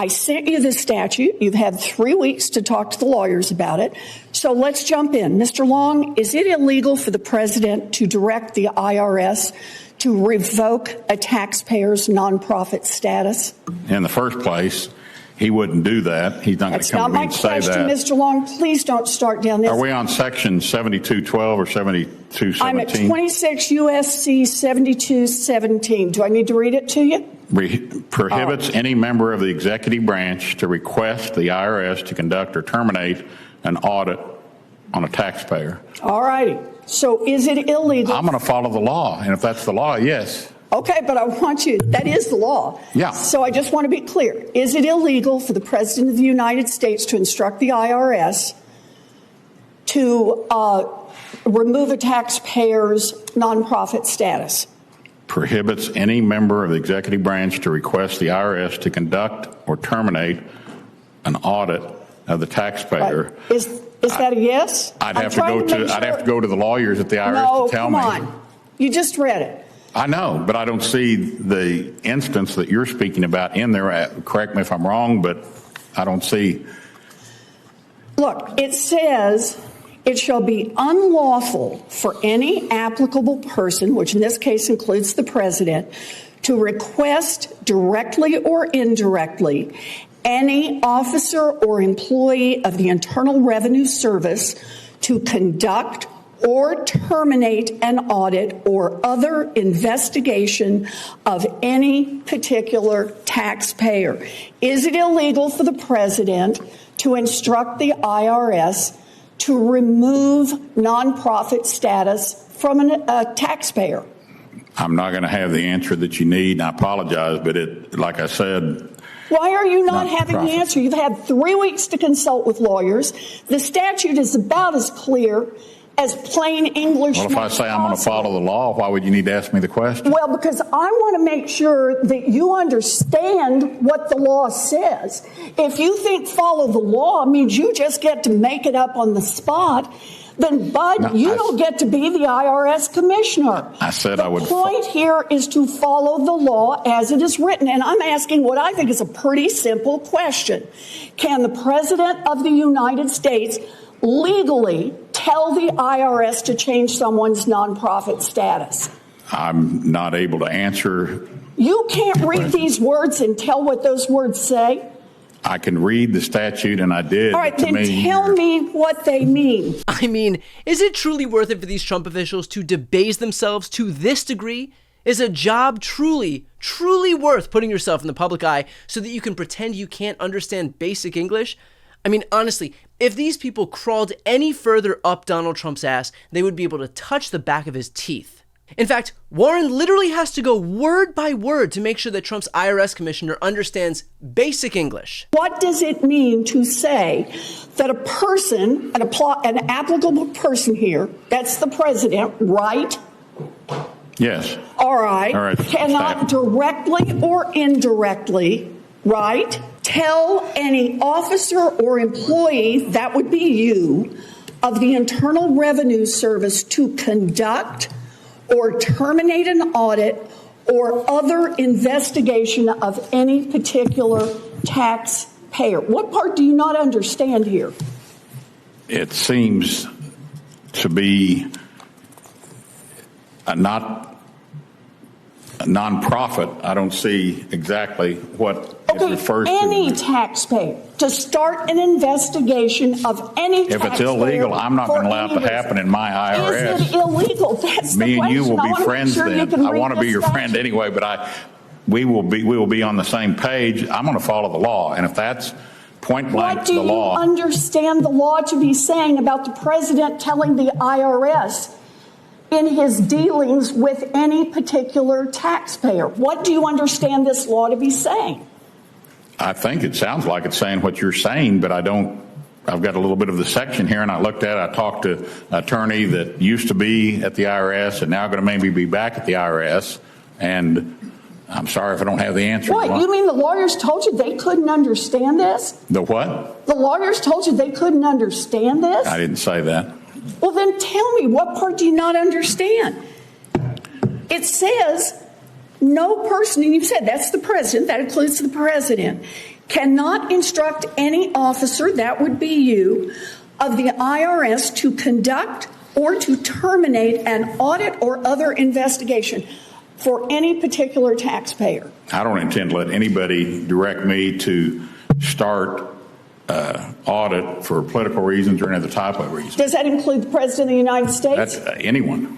I sent you the statute. You've had 3 weeks to talk to the lawyers about it. So let's jump in. Mr. Long, is it illegal for the president to direct the IRS to revoke a taxpayer's nonprofit status? In the first place, he wouldn't do that. He's not going to come to me and say that. That's not my question, Mr. Long. Please don't start down this. Are we on section 7212 or 7217? I'm at 26 U.S.C. 7217. Do I need to read it to you? Prohibits any member of the executive branch to request the IRS to conduct or terminate an audit on a taxpayer. All righty. So is it illegal? I'm going to follow the law, and if that's the law, yes. Okay, but I want you, that is the law. Yeah. So I just want to be clear. Is it illegal for the President of the United States to instruct the IRS to remove a taxpayer's nonprofit status? Prohibits any member of the executive branch to request the IRS to conduct or terminate an audit of the taxpayer. Right. Is that a yes? I'd have to go to the lawyers at the IRS to tell me. No, come on. You just read it. I know, but I don't see the instance that you're speaking about in there. Correct me if I'm wrong, but I don't see. Look, it says it shall be unlawful for any applicable person, which in this case includes the president, to request directly or indirectly any officer or employee of the Internal Revenue Service to conduct or terminate an audit or other investigation of any particular taxpayer. Is it illegal for the president to instruct the IRS to remove nonprofit status from a taxpayer? I'm not going to have the answer that you need, and I apologize, but like I said. Why are you not having the answer? You've had 3 weeks to consult with lawyers. The statute is about as clear as plain English. Well, if I say I'm going to follow the law, why would you need to ask me the question? Well, because I want to make sure that you understand what the law says. If you think follow the law means you just get to make it up on the spot, then, Bud, you don't get to be the IRS commissioner. I said I would. The point here is to follow the law as it is written. And I'm asking what I think is a pretty simple question. Can the President of the United States legally tell the IRS to change someone's nonprofit status? I'm not able to answer. You can't read these words and tell what those words say? I can read the statute, and I did. All right, then tell me what they mean. I mean, is it truly worth it for these Trump officials to debase themselves to this degree? Is a job truly worth putting yourself in the public eye so that you can pretend you can't understand basic English? I mean, honestly, if these people crawled any further up Donald Trump's ass, they would be able to touch the back of his teeth. In fact, Warren literally has to go word by word to make sure that Trump's IRS commissioner understands basic English. What does it mean to say that a person, an applicable person here, that's the president, right? Yes. All right. Cannot directly or indirectly, right, tell any officer or employee, that would be you, of the Internal Revenue Service to conduct or terminate an audit or other investigation of any particular taxpayer. What part do you not understand here? It seems to be a nonprofit. I don't see exactly what it refers to. Any taxpayer to start an investigation of any taxpayer. If it's illegal, I'm not going to allow it to happen in my IRS. Is it illegal? That's me the and you question. will be friends then. I want to be your friend anyway, but we will be on the same page. I'm going to follow the law, and if that's point blank the law. What do you understand the law to be saying about the president telling the IRS in his dealings with any particular taxpayer? What do you understand this law to be saying? I think it sounds like it's saying what you're saying, but I've got a little bit of the section here, and I talked to an attorney that used to be at the IRS and now going to maybe be back at the IRS, and I'm sorry if I don't have the answer. What? You mean the lawyers told you they couldn't understand this? The what? The lawyers told you they couldn't understand this? I didn't say that. Well, then tell me, what part do you not understand? It says no person, and you said that's the president, that includes the president. cannot instruct any officer, that would be you, of the IRS to conduct or to terminate an audit or other investigation for any particular taxpayer. I don't intend to let anybody direct me to start audit for political reasons or any other type of reason. Does that include the President of the United States? That's anyone.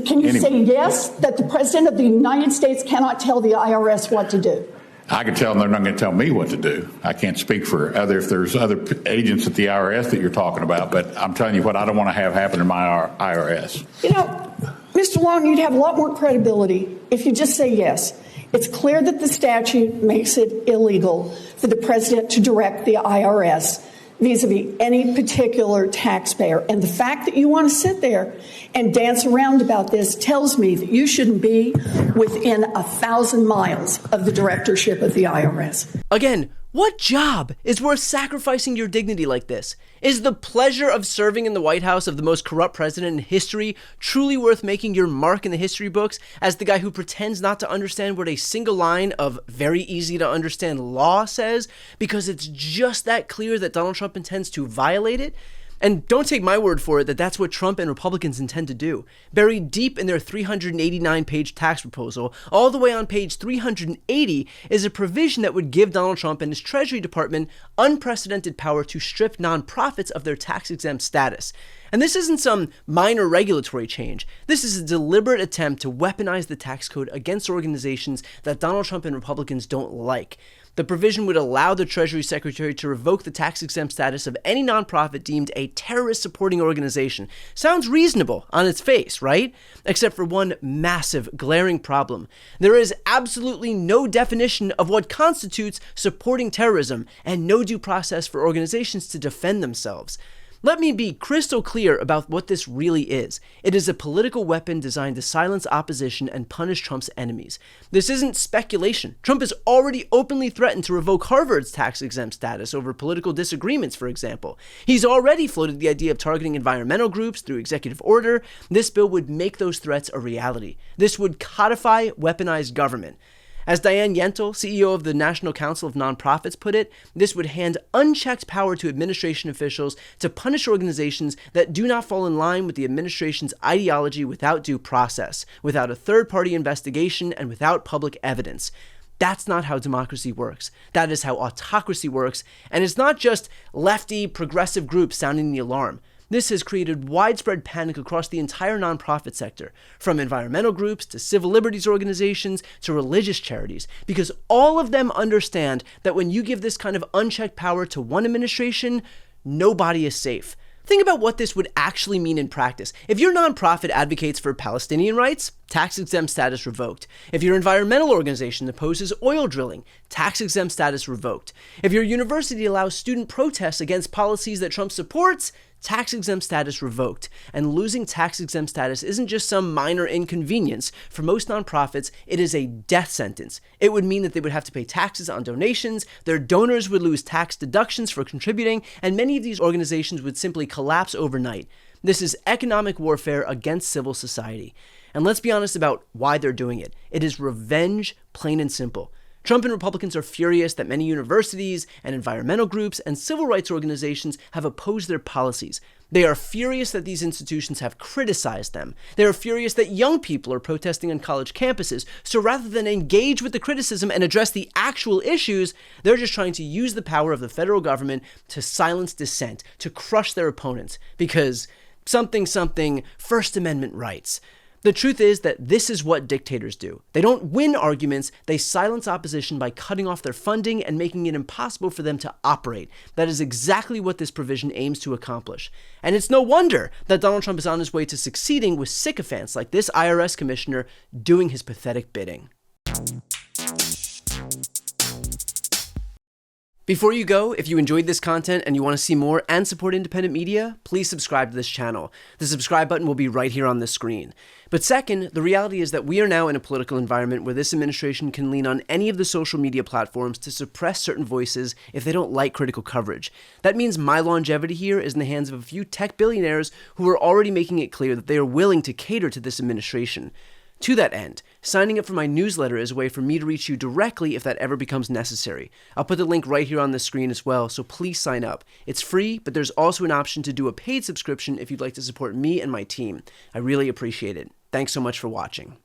Can you say yes, that the President of the United States cannot tell the IRS what to do? I can tell them they're not going to tell me what to do. I can't speak for if there's other agents at the IRS that you're talking about, but I'm telling you what I don't want to have happen in my IRS. You know, Mr. Long, you'd have a lot more credibility if you just say yes. It's clear that the statute makes it illegal for the President to direct the IRS vis-a-vis any particular taxpayer. And the fact that you want to sit there and dance around about this tells me that you shouldn't be within 1,000 miles of the directorship of the IRS. Again, what job is worth sacrificing your dignity like this? Is the pleasure of serving in the White House of the most corrupt president in history truly worth making your mark in the history books as the guy who pretends not to understand what a single line of very easy to understand law says because it's just that clear that Donald Trump intends to violate it? And don't take my word for it that that's what Trump and Republicans intend to do. Buried deep in their 389-page tax proposal, all the way on page 380 is a provision that would give Donald Trump and his Treasury Department unprecedented power to strip nonprofits of their tax-exempt status. And this isn't some minor regulatory change. This is a deliberate attempt to weaponize the tax code against organizations that Donald Trump and Republicans don't like. The provision would allow the Treasury Secretary to revoke the tax-exempt status of any nonprofit deemed a terrorist-supporting organization. Sounds reasonable on its face, right? Except for one massive, glaring problem. There is absolutely no definition of what constitutes supporting terrorism and no due process for organizations to defend themselves. Let me be crystal clear about what this really is. It is a political weapon designed to silence opposition and punish Trump's enemies. This isn't speculation. Trump has already openly threatened to revoke Harvard's tax-exempt status over political disagreements, for example. He's already floated the idea of targeting environmental groups through executive order. This bill would make those threats a reality. This would codify weaponized government. As Diane Yentl, CEO of the National Council of Nonprofits, put it, this would hand unchecked power to administration officials to punish organizations that do not fall in line with the administration's ideology without due process, without a third-party investigation, and without public evidence. That's not how democracy works. That is how autocracy works, and it's not just lefty, progressive groups sounding the alarm. This has created widespread panic across the entire nonprofit sector, from environmental groups to civil liberties organizations to religious charities, because all of them understand that when you give this kind of unchecked power to one administration, nobody is safe. Think about what this would actually mean in practice. If your nonprofit advocates for Palestinian rights, tax-exempt status revoked. If your environmental organization opposes oil drilling, tax-exempt status revoked. If your university allows student protests against policies that Trump supports, tax-exempt status revoked. And losing tax-exempt status isn't just some minor inconvenience. For most nonprofits, it is a death sentence. It would mean that they would have to pay taxes on donations, their donors would lose tax deductions for contributing, and many of these organizations would simply collapse overnight. This is economic warfare against civil society. And let's be honest about why they're doing it. It is revenge, plain and simple. Trump and Republicans are furious that many universities and environmental groups and civil rights organizations have opposed their policies. They are furious that these institutions have criticized them. They are furious that young people are protesting on college campuses. So rather than engage with the criticism and address the actual issues, they're just trying to use the power of the federal government to silence dissent, to crush their opponents, because something, First Amendment rights. The truth is that this is what dictators do. They don't win arguments, they silence opposition by cutting off their funding and making it impossible for them to operate. That is exactly what this provision aims to accomplish. And it's no wonder that Donald Trump is on his way to succeeding with sycophants like this IRS commissioner doing his pathetic bidding. Before you go, if you enjoyed this content and you want to see more and support independent media, please subscribe to this channel. The subscribe button will be right here on the screen. But second, the reality is that we are now in a political environment where this administration can lean on any of the social media platforms to suppress certain voices if they don't like critical coverage. That means my longevity here is in the hands of a few tech billionaires who are already making it clear that they are willing to cater to this administration. To that end, Signing up for my newsletter is a way for me to reach you directly if that ever becomes necessary. I'll put the link right here on the screen as well, so please sign up. It's free, but there's also an option to do a paid subscription if you'd like to support me and my team. I really appreciate it. Thanks so much for watching.